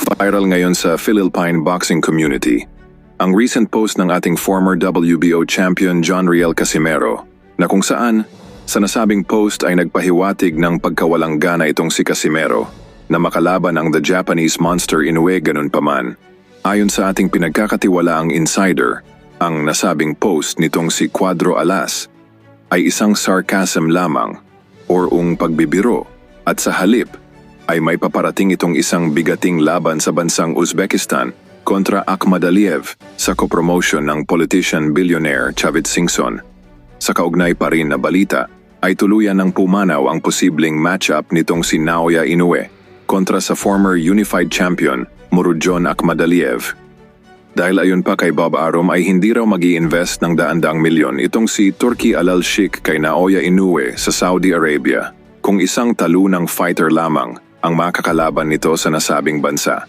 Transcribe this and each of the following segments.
Viral ngayon sa Philippine boxing community ang recent post ng ating former WBO champion John Riel Casimero na kung saan sa nasabing post ay nagpahiwatig ng pagkawalang gana itong si Casimero na makalaban ang The Japanese Monster Inoue ganun pa man. Ayon sa ating pinagkakatiwalaang insider, ang nasabing post nitong si Cuadro Alas ay isang sarcasm lamang or pagbibiro at sa halip ay may paparating itong isang bigating laban sa bansang Uzbekistan kontra Akhmadaliev sa co-promotion ng politician billionaire Chavit Singson. Sa kaugnay pa rin na balita ay tuluyan ng pumanaw ang posibleng matchup nitong si Naoya Inoue kontra sa former unified champion Murodjon Akhmadaliev. Dahil ayon pa kay Bob Arum ay hindi raw mag-i-invest ng daan-daang milyon itong si Turki Al-Sheikh kay Naoya Inoue sa Saudi Arabia kung isang talunang fighter lamang ang makakalaban nito sa nasabing bansa.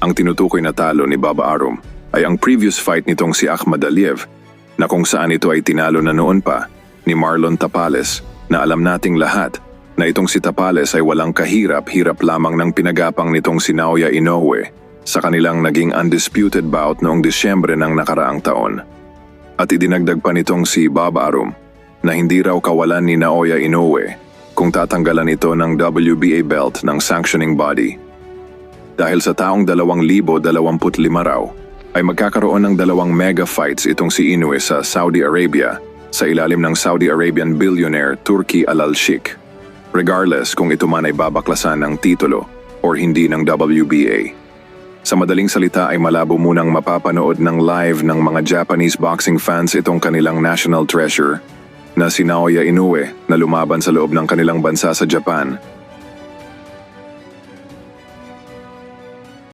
Ang tinutukoy na talo ni Bob Arum ay ang previous fight nitong si Akhmadaliev na kung saan ito ay tinalo na noon pa ni Marlon Tapales na alam nating lahat na itong si Tapales ay walang kahirap-hirap lamang ng pinagapang nitong si Naoya Inoue sa kanilang naging undisputed bout noong Disyembre ng nakaraang taon. At idinagdag pa nitong si Bob Arum na hindi raw kawalan ni Naoya Inoue kung tatanggalan ito ng WBA belt ng sanctioning body. Dahil sa taong 2025 raw, ay magkakaroon ng 2 mega fights itong si Inoue sa Saudi Arabia sa ilalim ng Saudi Arabian billionaire Turki Al-Sheikh. Regardless kung ito man ay babaklasan ng titulo or hindi ng WBA. Sa madaling salita ay malabo munang mapapanood ng live ng mga Japanese boxing fans itong kanilang national treasure na si Naoya Inoue na lumaban sa loob ng kanilang bansa sa Japan